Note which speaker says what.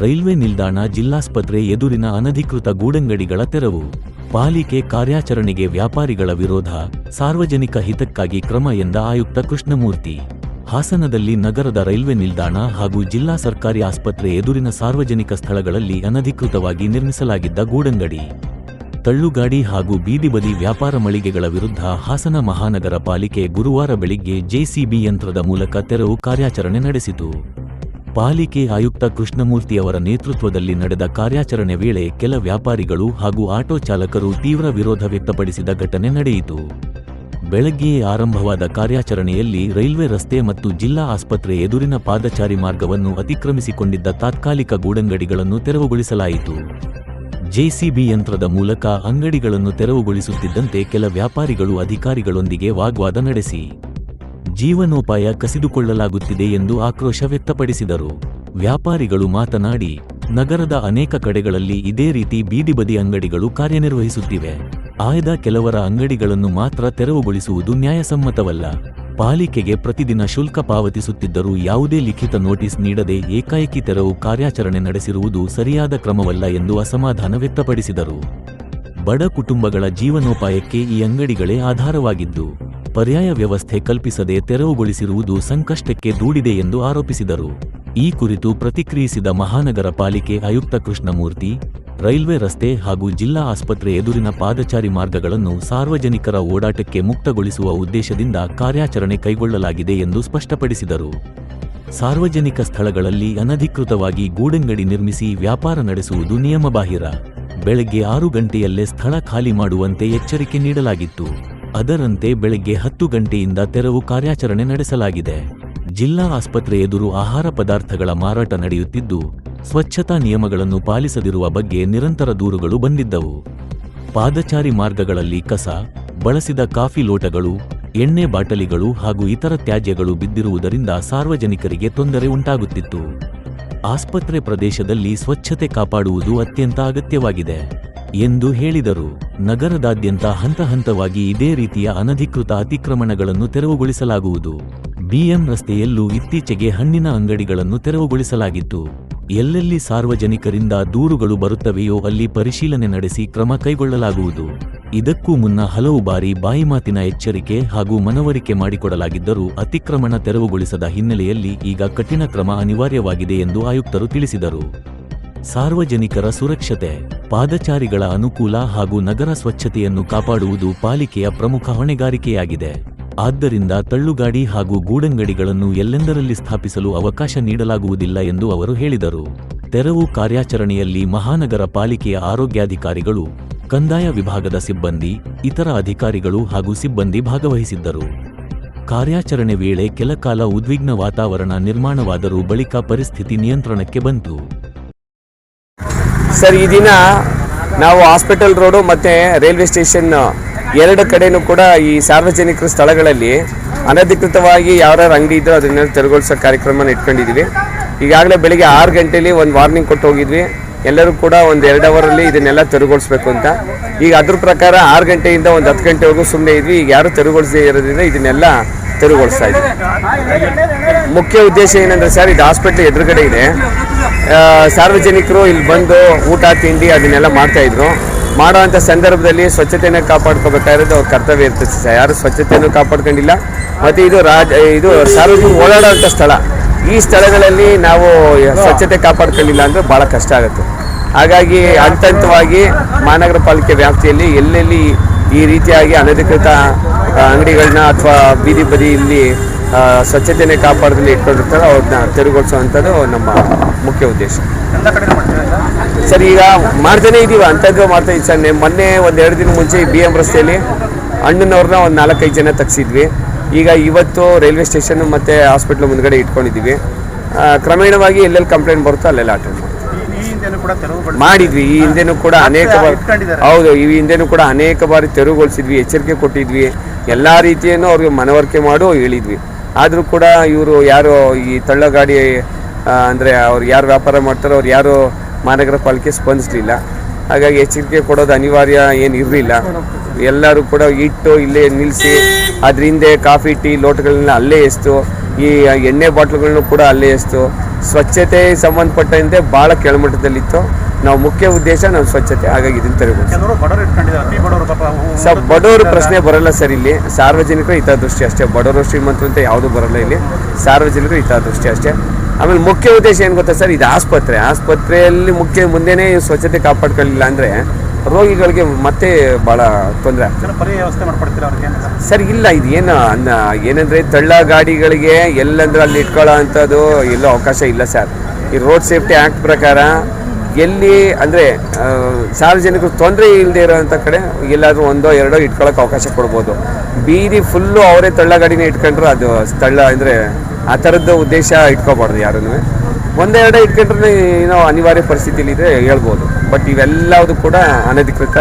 Speaker 1: Railway ನಿಲ್ದಾಣ, ಜಿಲ್ಲಾಸ್ಪತ್ರೆ ಎದುರಿನ ಅನಧಿಕೃತ ಗೂಡಂಗಡಿಗಳ ತೆರವು. ಪಾಲಿಕೆ ಕಾರ್ಯಾಚರಣೆಗೆ ವ್ಯಾಪಾರಿಗಳ ವಿರೋಧ, ಸಾರ್ವಜನಿಕ ಹಿತಕ್ಕಾಗಿ ಕ್ರಮ ಎಂದ ಆಯುಕ್ತ ಕೃಷ್ಣಮೂರ್ತಿ. ಹಾಸನದಲ್ಲಿ ನಗರದ ರೈಲ್ವೆ ನಿಲ್ದಾಣ ಹಾಗೂ ಜಿಲ್ಲಾ ಸರ್ಕಾರಿ ಆಸ್ಪತ್ರೆ ಎದುರಿನ ಸಾರ್ವಜನಿಕ ಸ್ಥಳಗಳಲ್ಲಿ ಅನಧಿಕೃತವಾಗಿ ನಿರ್ಮಿಸಲಾಗಿದ್ದ ಗೂಡಂಗಡಿ, ತಳ್ಳುಗಾಡಿ ಹಾಗೂ ಬೀದಿಬದಿ ವ್ಯಾಪಾರ ಮಳಿಗೆಗಳ ವಿರುದ್ಧ ಹಾಸನ ಮಹಾನಗರ ಪಾಲಿಕೆ ಗುರುವಾರ ಬೆಳಿಗ್ಗೆ ಜೆಸಿಬಿ ಯಂತ್ರದ ಮೂಲಕ ತೆರವು ಕಾರ್ಯಾಚರಣೆ ನಡೆಸಿತು. ಪಾಲಿಕೆ ಆಯುಕ್ತ ಕೃಷ್ಣಮೂರ್ತಿಯವರ ನೇತೃತ್ವದಲ್ಲಿ ನಡೆದ ಕಾರ್ಯಾಚರಣೆ ವೇಳೆ ಕೆಲ ವ್ಯಾಪಾರಿಗಳು ಹಾಗೂ ಆಟೋ ಚಾಲಕರು ತೀವ್ರ ವಿರೋಧ ವ್ಯಕ್ತಪಡಿಸಿದ ಘಟನೆ ನಡೆಯಿತು. ಬೆಳಗ್ಗೆಯೇ ಆರಂಭವಾದ ಕಾರ್ಯಾಚರಣೆಯಲ್ಲಿ ರೈಲ್ವೆ ರಸ್ತೆ ಮತ್ತು ಜಿಲ್ಲಾ ಆಸ್ಪತ್ರೆ ಎದುರಿನ ಪಾದಚಾರಿ ಮಾರ್ಗವನ್ನು ಅತಿಕ್ರಮಿಸಿಕೊಂಡಿದ್ದ ತಾತ್ಕಾಲಿಕ ಗೂಡಂಗಡಿಗಳನ್ನು ತೆರವುಗೊಳಿಸಲಾಯಿತು. ಜೆಸಿಬಿ ಯಂತ್ರದ ಮೂಲಕ ಅಂಗಡಿಗಳನ್ನು ತೆರವುಗೊಳಿಸುತ್ತಿದ್ದಂತೆ ಕೆಲ ವ್ಯಾಪಾರಿಗಳು ಅಧಿಕಾರಿಗಳೊಂದಿಗೆ ವಾಗ್ವಾದ ನಡೆಸಿ ಜೀವನೋಪಾಯ ಕಸಿದುಕೊಳ್ಳಲಾಗುತ್ತಿದೆ ಎಂದು ಆಕ್ರೋಶ ವ್ಯಕ್ತಪಡಿಸಿದರು. ವ್ಯಾಪಾರಿಗಳು ಮಾತನಾಡಿ, ನಗರದ ಅನೇಕ ಕಡೆಗಳಲ್ಲಿ ಇದೇ ರೀತಿ ಬೀದಿಬದಿ ಅಂಗಡಿಗಳು ಕಾರ್ಯನಿರ್ವಹಿಸುತ್ತಿವೆ. ಆಯ್ದ ಕೆಲವರ ಅಂಗಡಿಗಳನ್ನು ಮಾತ್ರ ತೆರವುಗೊಳಿಸುವುದು ನ್ಯಾಯಸಮ್ಮತವಲ್ಲ. ಪಾಲಿಕೆಗೆ ಪ್ರತಿದಿನ ಶುಲ್ಕ ಪಾವತಿಸುತ್ತಿದ್ದರೂ ಯಾವುದೇ ಲಿಖಿತ ನೋಟಿಸ್ ನೀಡದೆ ಏಕಾಏಕಿ ತೆರವು ಕಾರ್ಯಾಚರಣೆ ನಡೆಸಿರುವುದು ಸರಿಯಾದ ಕ್ರಮವಲ್ಲ ಎಂದು ಅಸಮಾಧಾನ ವ್ಯಕ್ತಪಡಿಸಿದರು. ಬಡ ಕುಟುಂಬಗಳ ಜೀವನೋಪಾಯಕ್ಕೆ ಈ ಅಂಗಡಿಗಳೇ ಆಧಾರವಾಗಿದ್ದು, ಪರ್ಯಾಯ ವ್ಯವಸ್ಥೆ ಕಲ್ಪಿಸದೆ ತೆರವುಗೊಳಿಸಿರುವುದು ಸಂಕಷ್ಟಕ್ಕೆ ದೂಡಿದೆ ಎಂದು ಆರೋಪಿಸಿದರು. ಈ ಕುರಿತು ಪ್ರತಿಕ್ರಿಯಿಸಿದ ಮಹಾನಗರ ಪಾಲಿಕೆ ಆಯುಕ್ತ ಕೃಷ್ಣಮೂರ್ತಿ, ರೈಲ್ವೆ ರಸ್ತೆ ಹಾಗೂ ಜಿಲ್ಲಾ ಆಸ್ಪತ್ರೆ ಎದುರಿನ ಪಾದಚಾರಿ ಮಾರ್ಗಗಳನ್ನು ಸಾರ್ವಜನಿಕರ ಓಡಾಟಕ್ಕೆ ಮುಕ್ತಗೊಳಿಸುವ ಉದ್ದೇಶದಿಂದ ಕಾರ್ಯಾಚರಣೆ ಕೈಗೊಳ್ಳಲಾಗಿದೆ ಎಂದು ಸ್ಪಷ್ಟಪಡಿಸಿದರು. ಸಾರ್ವಜನಿಕ ಸ್ಥಳಗಳಲ್ಲಿ ಅನಧಿಕೃತವಾಗಿ ಗೂಡಂಗಡಿ ನಿರ್ಮಿಸಿ ವ್ಯಾಪಾರ ನಡೆಸುವುದು ನಿಯಮಬಾಹಿರ. ಬೆಳಗ್ಗೆ 6 ಗಂಟೆಯಲ್ಲೇ ಸ್ಥಳ ಖಾಲಿ ಮಾಡುವಂತೆ ಎಚ್ಚರಿಕೆ ನೀಡಲಾಗಿತ್ತು. ಅದರಂತೆ ಬೆಳಗ್ಗೆ 10 ಗಂಟೆಯಿಂದ ತೆರವು ಕಾರ್ಯಾಚರಣೆ ನಡೆಸಲಾಗಿದೆ. ಜಿಲ್ಲಾ ಆಸ್ಪತ್ರೆ ಎದುರು ಆಹಾರ ಪದಾರ್ಥಗಳ ಮಾರಾಟ ನಡೆಯುತ್ತಿದ್ದು, ಸ್ವಚ್ಛತಾ ನಿಯಮಗಳನ್ನು ಪಾಲಿಸದಿರುವ ಬಗ್ಗೆ ನಿರಂತರ ದೂರುಗಳು ಬಂದಿದ್ದವು. ಪಾದಚಾರಿ ಮಾರ್ಗಗಳಲ್ಲಿ ಕಸ, ಬಳಸಿದ ಕಾಫಿ ಲೋಟಗಳು, ಎಣ್ಣೆ ಬಾಟಲಿಗಳು ಹಾಗೂ ಇತರ ತ್ಯಾಜ್ಯಗಳು ಬಿದ್ದಿರುವುದರಿಂದ ಸಾರ್ವಜನಿಕರಿಗೆ ತೊಂದರೆ ಉಂಟಾಗುತ್ತಿತ್ತು. ಆಸ್ಪತ್ರೆ ಪ್ರದೇಶದಲ್ಲಿ ಸ್ವಚ್ಛತೆ ಕಾಪಾಡುವುದು ಅತ್ಯಂತ ಅಗತ್ಯವಾಗಿದೆ ಎಂದು ಹೇಳಿದರು. ನಗರದಾದ್ಯಂತ ಹಂತ ಹಂತವಾಗಿ ಇದೇ ರೀತಿಯ ಅನಧಿಕೃತ ಅತಿಕ್ರಮಣಗಳನ್ನು ತೆರವುಗೊಳಿಸಲಾಗುವುದು. ಬಿಎಂ ರಸ್ತೆಯಲ್ಲೂ ಇತ್ತೀಚೆಗೆ ಹಣ್ಣಿನ ಅಂಗಡಿಗಳನ್ನು ತೆರವುಗೊಳಿಸಲಾಗಿತ್ತು. ಎಲ್ಲೆಲ್ಲಿ ಸಾರ್ವಜನಿಕರಿಂದ ದೂರುಗಳು ಬರುತ್ತವೆಯೋ ಅಲ್ಲಿ ಪರಿಶೀಲನೆ ನಡೆಸಿ ಕ್ರಮ ಕೈಗೊಳ್ಳಲಾಗುವುದು. ಇದಕ್ಕೂ ಮುನ್ನ ಹಲವು ಬಾರಿ ಬಾಯಿಮಾತಿನ ಎಚ್ಚರಿಕೆ ಹಾಗೂ ಮನವರಿಕೆ ಮಾಡಿಕೊಡಲಾಗಿದ್ದರೂ ಅತಿಕ್ರಮಣ ತೆರವುಗೊಳಿಸದ ಹಿನ್ನೆಲೆಯಲ್ಲಿ ಈಗ ಕಠಿಣ ಕ್ರಮ ಅನಿವಾರ್ಯವಾಗಿದೆ ಎಂದು ಆಯುಕ್ತರು ತಿಳಿಸಿದರು. ಸಾರ್ವಜನಿಕರ ಸುರಕ್ಷತೆ, ಪಾದಚಾರಿಗಳ ಅನುಕೂಲ ಹಾಗೂ ನಗರ ಸ್ವಚ್ಛತೆಯನ್ನು ಕಾಪಾಡುವುದು ಪಾಲಿಕೆಯ ಪ್ರಮುಖ ಹೊಣೆಗಾರಿಕೆಯಾಗಿದೆ. ಆದ್ದರಿಂದ ತಳ್ಳುಗಾಡಿ ಹಾಗೂ ಗೂಡಂಗಡಿಗಳನ್ನು ಎಲ್ಲೆಂದರಲ್ಲಿ ಸ್ಥಾಪಿಸಲು ಅವಕಾಶ ನೀಡಲಾಗುವುದಿಲ್ಲ ಎಂದು ಅವರು ಹೇಳಿದರು. ತೆರವು ಕಾರ್ಯಾಚರಣೆಯಲ್ಲಿ ಮಹಾನಗರ ಪಾಲಿಕೆಯ ಆರೋಗ್ಯಾಧಿಕಾರಿಗಳು, ಕಂದಾಯ ವಿಭಾಗದ ಸಿಬ್ಬಂದಿ, ಇತರ ಅಧಿಕಾರಿಗಳು ಹಾಗೂ ಸಿಬ್ಬಂದಿ ಭಾಗವಹಿಸಿದ್ದರು. ಕಾರ್ಯಾಚರಣೆ ವೇಳೆ ಕೆಲಕಾಲ ಉದ್ವಿಗ್ನ ವಾತಾವರಣ ನಿರ್ಮಾಣವಾದರೂ ಬಳಿಕ ಪರಿಸ್ಥಿತಿ ನಿಯಂತ್ರಣಕ್ಕೆ ಬಂತು.
Speaker 2: ಸರ್, ಈ ದಿನ ನಾವು ಹಾಸ್ಪಿಟಲ್ ರೋಡು ಮತ್ತು ರೈಲ್ವೆ ಸ್ಟೇಷನ್ ಎರಡು ಕಡೆನೂ ಕೂಡ ಈ ಸಾರ್ವಜನಿಕ ಸ್ಥಳಗಳಲ್ಲಿ ಅನಧಿಕೃತವಾಗಿ ಯಾವ್ಯಾವ ಅಂಗಡಿ ಇದ್ದರೂ ಅದನ್ನೆಲ್ಲ ತೆರವುಗೊಳಿಸೋ ಕಾರ್ಯಕ್ರಮನ ಇಟ್ಕೊಂಡಿದ್ದೀವಿ. ಈಗಾಗಲೇ ಬೆಳಿಗ್ಗೆ 6 ಗಂಟೆಯಲ್ಲಿ ಒಂದು ವಾರ್ನಿಂಗ್ ಕೊಟ್ಟು ಹೋಗಿದ್ವಿ. ಎಲ್ಲರೂ ಕೂಡ ಒಂದು 2 ಅವರಲ್ಲಿ ಇದನ್ನೆಲ್ಲ ತೆರವುಗೊಳಿಸ್ಬೇಕು ಅಂತ. ಈಗ ಅದ್ರ ಪ್ರಕಾರ 6 ಗಂಟೆಯಿಂದ ಒಂದು 10 ಗಂಟೆವರೆಗೂ ಸುಮ್ಮನೆ ಇದ್ವಿ. ಈಗ ಯಾರು ತೆರವುಗೊಳಿಸದೇ ಇರೋದ್ರಿಂದ ಇದನ್ನೆಲ್ಲ ತೆರವುಗೊಳಿಸ್ತಾ ಇದ್ವಿ. ಮುಖ್ಯ ಉದ್ದೇಶ ಏನಂದರೆ ಸರ್, ಇದು ಹಾಸ್ಪಿಟ್ಲ್ ಎದುರುಗಡೆ ಇದೆ. ಸಾರ್ವಜನಿಕರು ಇಲ್ಲಿ ಬಂದು ಊಟ ತಿಂಡಿ ಅದನ್ನೆಲ್ಲ ಮಾಡ್ತಾಯಿದ್ರು. ಮಾಡೋವಂಥ ಸಂದರ್ಭದಲ್ಲಿ ಸ್ವಚ್ಛತೆಯನ್ನು ಕಾಪಾಡ್ಕೋಬೇಕಾಗಿರೋದು ಅವ್ರ ಕರ್ತವ್ಯ ಇರ್ತದೆ ಸರ್. ಯಾರು ಸ್ವಚ್ಛತೆಯನ್ನು ಕಾಪಾಡ್ಕೊಂಡಿಲ್ಲ. ಮತ್ತು ಇದು ಸಾರ್ವಜನಿಕರು ಓಡಾಡೋವಂಥ ಸ್ಥಳ. ಈ ಸ್ಥಳಗಳಲ್ಲಿ ನಾವು ಸ್ವಚ್ಛತೆ ಕಾಪಾಡ್ಕೊಳ್ಳಿಲ್ಲ ಅಂದರೆ ಭಾಳ ಕಷ್ಟ ಆಗುತ್ತೆ. ಹಾಗಾಗಿ ಹಂತ ಹಂತವಾಗಿ ಮಹಾನಗರ ಪಾಲಿಕೆ ವ್ಯಾಪ್ತಿಯಲ್ಲಿ ಎಲ್ಲೆಲ್ಲಿ ಈ ರೀತಿಯಾಗಿ ಅನಧಿಕೃತ ಅಂಗಡಿಗಳನ್ನ ಅಥವಾ ಬೀದಿ ಬದಿಯಲ್ಲಿ ಸ್ವಚ್ಛತೆಯನ್ನು ಕಾಪಾಡದಲ್ಲಿ ಇಟ್ಕೊಂಡಿರ್ತಾರೆ ಅವ್ರನ್ನ ತೆರವುಗೊಳಿಸುವಂಥದ್ದು ನಮ್ಮ ಮುಖ್ಯ ಉದ್ದೇಶ ಸರ್. ಈಗ ಮಾಡ್ತಾನೆ ಇದ್ದೀವಿ, ಅಂಥದ್ದು ಮಾಡ್ತಾ ಇದ್ದೀವಿ ಸರ್. ಮೊನ್ನೆ 1-2 ದಿನ ಮುಂಚೆ BM ರಸ್ತೆಯಲ್ಲಿ ಅಣ್ಣನವ್ರನ್ನ ಒಂದು 4-5 ಜನ ತೆಗ್ಸಿದ್ವಿ. ಈಗ ಇವತ್ತು ರೈಲ್ವೆ ಸ್ಟೇಷನ್ ಮತ್ತು ಹಾಸ್ಪಿಟ್ಲ್ ಮುಂದ್ಗಡೆ ಇಟ್ಕೊಂಡಿದ್ದೀವಿ. ಕ್ರಮೇಣವಾಗಿ ಎಲ್ಲೆಲ್ಲಿ ಕಂಪ್ಲೇಂಟ್ ಬರುತ್ತೋ ಅಲ್ಲೆಲ್ಲ ಅಟೆಂಡ್ ಮಾಡಿದ್ವಿ. ಈ ಹಿಂದೆನೂ ಕೂಡ ಅನೇಕ ಬಾರಿ, ಹೌದು, ಈ ಹಿಂದೆನೂ ಕೂಡ ಅನೇಕ ಬಾರಿ ತೆರವುಗೊಳಿಸಿದ್ವಿ, ಎಚ್ಚರಿಕೆ ಕೊಟ್ಟಿದ್ವಿ, ಎಲ್ಲ ರೀತಿಯನ್ನು ಅವ್ರಿಗೆ ಮನವರಿಕೆ ಮಾಡೋ ಹೇಳಿದ್ವಿ. ಆದರೂ ಕೂಡ ಇವರು ಯಾರು ಈ ತಳ್ಳಗಾಡಿ ಅಂದರೆ ಅವ್ರು ಯಾರು ವ್ಯಾಪಾರ ಮಾಡ್ತಾರೋ ಅವ್ರು ಯಾರು ಮಹಾನಗರ ಪಾಲಿಕೆ ಸ್ಪಂದಿಸಲಿಲ್ಲ. ಹಾಗಾಗಿ ಎಚ್ಚರಿಕೆ ಕೊಡೋದು ಅನಿವಾರ್ಯ ಏನು ಇರಲಿಲ್ಲ. ಎಲ್ಲರೂ ಕೂಡ ಇಟ್ಟು ಇಲ್ಲೇ ನಿಲ್ಲಿಸಿ ಅದ್ರ ಹಿಂದೆ ಕಾಫಿ ಟೀ ಲೋಟಗಳನ್ನ ಅಲ್ಲೇ ಎಸ್ತು, ಈ ಎಣ್ಣೆ ಬಾಟ್ಲುಗಳನ್ನು ಕೂಡ ಅಲ್ಲೇ ಎಸ್ತು. ಸ್ವಚ್ಛತೆ ಸಂಬಂಧಪಟ್ಟಂತೆ ಭಾಳ ಕೆಳಮಟ್ಟದಲ್ಲಿತ್ತು. ನಾವು ಮುಖ್ಯ ಉದ್ದೇಶ ನಾವು ಸ್ವಚ್ಛತೆ, ಹಾಗಾಗಿ ಇದನ್ನು ತೆರವುಗೊಳಿಸಿ. ಸರ್ ಬಡವರು ಪ್ರಶ್ನೆ ಬರಲ್ಲ ಸರ್, ಇಲ್ಲಿ ಸಾರ್ವಜನಿಕರು ಹಿತದೃಷ್ಟಿ ಅಷ್ಟೇ. ಬಡವರು ಶ್ರೀಮಂತರು ಅಂತ ಯಾವುದೂ ಬರಲ್ಲ ಇಲ್ಲಿ, ಸಾರ್ವಜನಿಕರು ಹಿತದೃಷ್ಟಿ ಅಷ್ಟೇ. ಆಮೇಲೆ ಮುಖ್ಯ ಉದ್ದೇಶ ಏನು ಗೊತ್ತಾ ಸರ್, ಇದು ಆಸ್ಪತ್ರೆಯಲ್ಲಿ ಮುಂದೆನೇ ಸ್ವಚ್ಛತೆ ಕಾಪಾಡ್ಕೊಳ್ಳಿಲ್ಲ ಅಂದರೆ ರೋಗಿಗಳಿಗೆ ಮತ್ತೆ ಭಾಳ ತೊಂದರೆ ಆಗ್ತದೆ ಸರ್. ಇಲ್ಲ ಇದು ಏನಂದರೆ ತಳ್ಳ ಗಾಡಿಗಳಿಗೆ ಎಲ್ಲಂದ್ರೆ ಅಲ್ಲಿ ಇಟ್ಕೊಳ್ಳೋ ಅಂಥದ್ದು ಎಲ್ಲೂ ಅವಕಾಶ ಇಲ್ಲ ಸರ್. ಈ ರೋಡ್ ಸೇಫ್ಟಿ ಆ್ಯಕ್ಟ್ ಪ್ರಕಾರ ಎಲ್ಲಿ ಅಂದರೆ ಸಾರ್ವಜನಿಕರು ತೊಂದರೆ ಇಲ್ಲದೆ ಇರೋವಂಥ ಕಡೆ ಎಲ್ಲಾದರೂ ಒಂದೋ ಎರಡೋ ಇಟ್ಕೊಳ್ಳೋಕೆ ಅವಕಾಶ ಕೊಡ್ಬೋದು. ಬೀದಿ ಫುಲ್ಲು ಅವರೇ ತಳ್ಳ ಗಾಡಿನೇ ಇಟ್ಕೊಂಡ್ರೆ ಅದು ತಳ್ಳ ಅಂದರೆ ಆ ಥರದ್ದು ಉದ್ದೇಶ ಇಟ್ಕೋಬಾರ್ದು ಯಾರೂ. ಒಂದೆರಡು ಇಟ್ಕೊಂಡ್ರೆ ಏನೋ ಅನಿವಾರ್ಯ ಪರಿಸ್ಥಿತಿಲಿದೆ ಹೇಳ್ಬೋದು. ಬಟ್ ಇವೆಲ್ಲವುದು ಕೂಡ ಅನಧಿಕೃತ